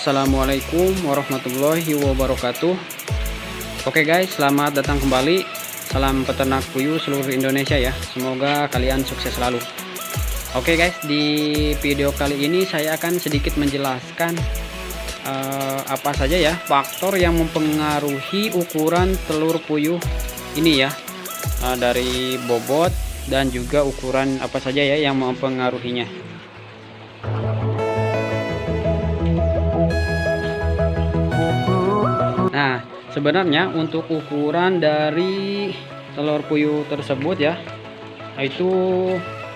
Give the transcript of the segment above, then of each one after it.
Assalamualaikum warahmatullahi wabarakatuh. Oke guys, selamat datang kembali. Salam peternak puyuh seluruh Indonesia ya. Semoga kalian sukses selalu. Oke guys, di video kali ini saya akan sedikit menjelaskan apa saja ya faktor yang mempengaruhi ukuran telur puyuh ini ya, dari bobot dan juga ukuran apa saja ya yang mempengaruhinya. Nah, sebenarnya untuk ukuran dari telur puyuh tersebut ya, itu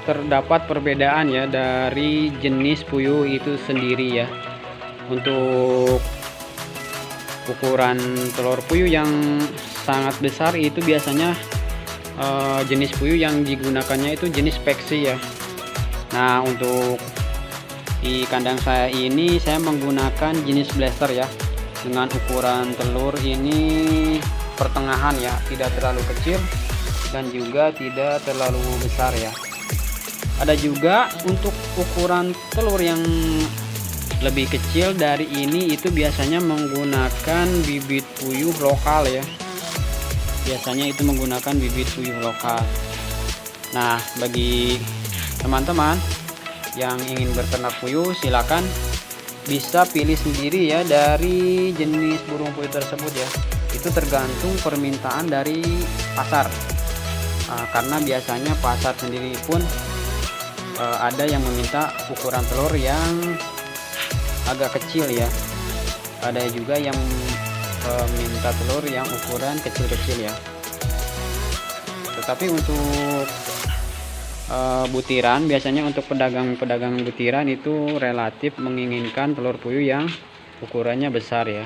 terdapat perbedaan ya dari jenis puyuh itu sendiri ya. Untuk ukuran telur puyuh yang sangat besar itu biasanya jenis puyuh yang digunakannya itu jenis peksi ya. Nah, untuk di kandang saya ini saya menggunakan jenis blaster ya, dengan ukuran telur ini pertengahan ya, tidak terlalu kecil dan juga tidak terlalu besar ya. Ada juga untuk ukuran telur yang lebih kecil dari ini, itu biasanya menggunakan bibit puyuh lokal ya. Biasanya itu menggunakan bibit puyuh lokal. Nah, bagi teman-teman yang ingin berternak puyuh, silakan bisa pilih sendiri ya dari jenis burung puyuh tersebut ya. Itu tergantung permintaan dari pasar, karena biasanya pasar sendiri pun ada yang meminta ukuran telur yang agak kecil ya, ada juga yang minta telur yang ukuran kecil-kecil ya. Tetapi untuk butiran, biasanya untuk pedagang-pedagang butiran itu relatif menginginkan telur puyuh yang ukurannya besar ya.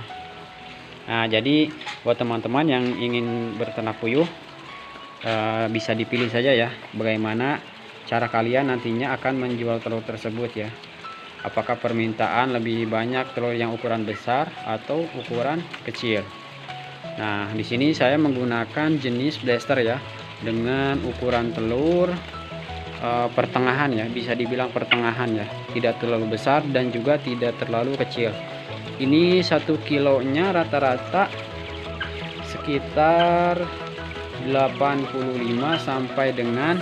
Nah, jadi buat teman-teman yang ingin berternak puyuh, bisa dipilih saja ya bagaimana cara kalian nantinya akan menjual telur tersebut ya. Apakah permintaan lebih banyak telur yang ukuran besar atau ukuran kecil. Nah, di sini saya menggunakan jenis blaster ya, dengan ukuran telur pertengahan ya, bisa dibilang pertengahan ya, tidak terlalu besar dan juga tidak terlalu kecil. Ini 1 kilonya rata-rata sekitar 85 sampai dengan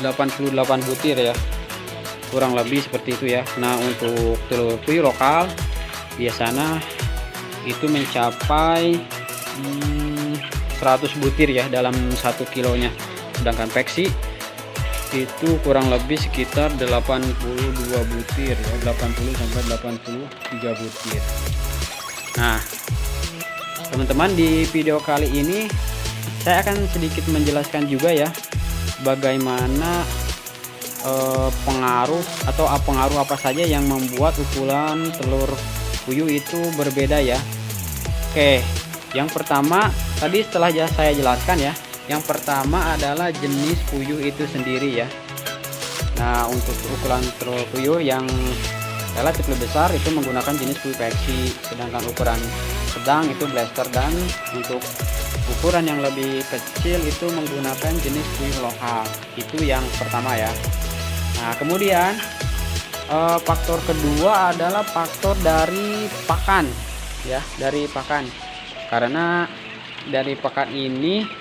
88 butir ya, kurang lebih seperti itu ya. Nah, untuk telur puyuh lokal biasanya itu mencapai 100 butir ya dalam 1 kilonya. Sedangkan peksi itu kurang lebih sekitar 82 butir ya, 80 sampai 83 butir. Nah, teman-teman, di video kali ini saya akan sedikit menjelaskan juga ya bagaimana pengaruh apa saja yang membuat ukuran telur puyuh itu berbeda ya. Oke, yang pertama tadi setelah saya jelaskan ya, yang pertama adalah jenis puyuh itu sendiri ya. Nah, untuk ukuran telur puyuh yang relatif lebih besar itu menggunakan jenis puyuh peksi, sedangkan ukuran sedang itu blaster, dan untuk ukuran yang lebih kecil itu menggunakan jenis puyuh lokal. Itu yang pertama ya. Nah, kemudian faktor kedua adalah faktor dari pakan ya, dari pakan. Karena dari pakan ini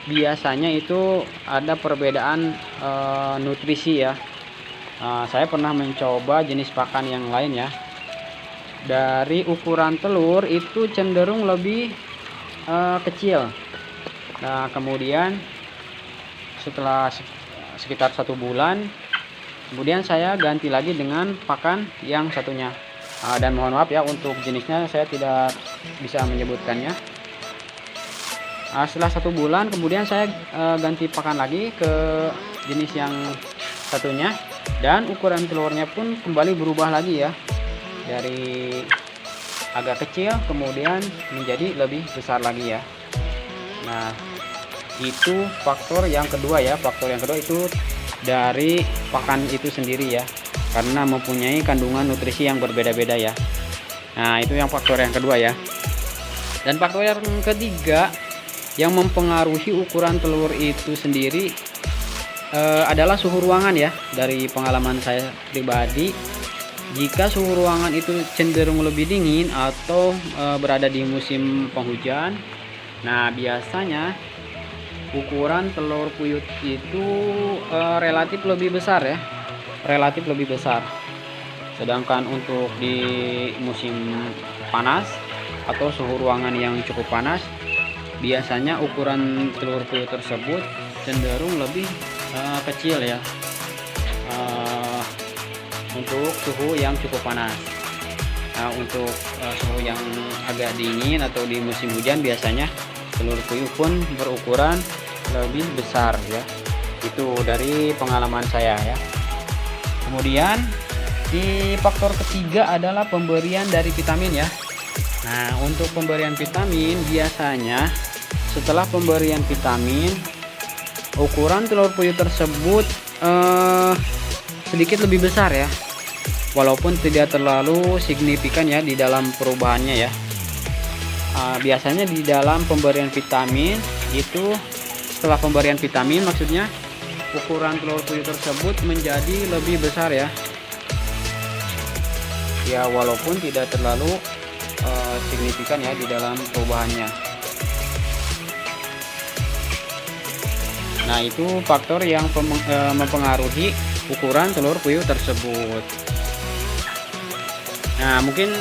biasanya itu ada perbedaan nutrisi ya. Saya pernah mencoba jenis pakan yang lain ya. Dari ukuran telur itu cenderung lebih kecil. Nah, kemudian setelah sekitar 1 bulan, kemudian saya ganti lagi dengan pakan yang satunya. Dan mohon maaf ya, untuk jenisnya saya tidak bisa menyebutkannya. Setelah 1 bulan kemudian saya ganti pakan lagi ke jenis yang satunya, dan ukuran telurnya pun kembali berubah lagi ya, dari agak kecil kemudian menjadi lebih besar lagi ya. Nah, itu faktor yang kedua ya. Faktor yang kedua itu dari pakan itu sendiri ya, karena mempunyai kandungan nutrisi yang berbeda-beda ya. Nah, itu yang faktor yang kedua ya. Dan faktor yang ketiga yang mempengaruhi ukuran telur itu sendiri adalah suhu ruangan ya. Dari pengalaman saya pribadi, Jika suhu ruangan itu cenderung lebih dingin atau berada di musim penghujan, nah biasanya ukuran telur puyuh itu relatif lebih besar ya, relatif lebih besar. Sedangkan untuk di musim panas atau suhu ruangan yang cukup panas, biasanya ukuran telur puyuh tersebut cenderung lebih kecil ya, untuk suhu yang cukup panas. Nah, untuk suhu yang agak dingin atau di musim hujan, biasanya telur puyuh pun berukuran lebih besar ya. Itu dari pengalaman saya ya. Kemudian di faktor ketiga adalah pemberian dari vitamin ya. Nah, untuk pemberian vitamin, biasanya setelah pemberian vitamin, ukuran telur puyuh tersebut sedikit lebih besar ya, walaupun tidak terlalu signifikan ya di dalam perubahannya ya. Biasanya di dalam pemberian vitamin itu, setelah pemberian vitamin maksudnya, ukuran telur puyuh tersebut menjadi lebih besar ya. Ya, walaupun tidak terlalu signifikan ya di dalam perubahannya. Nah, itu faktor yang mempengaruhi ukuran telur puyuh tersebut. Nah, mungkin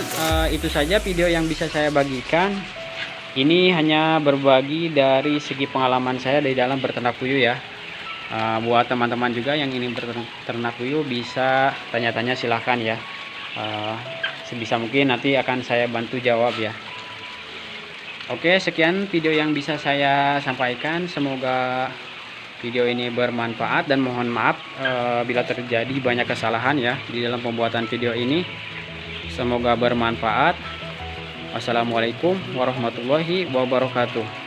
itu saja video yang bisa saya bagikan. Ini hanya berbagi dari segi pengalaman saya di dalam berternak puyuh ya. Buat teman-teman juga yang ingin berternak puyuh, bisa tanya-tanya silahkan ya. Sebisa mungkin nanti akan saya bantu jawab ya. Oke, sekian video yang bisa saya sampaikan. Semoga video ini bermanfaat, dan mohon maaf bila terjadi banyak kesalahan ya di dalam pembuatan video ini. Semoga bermanfaat. Wassalamualaikum warahmatullahi wabarakatuh.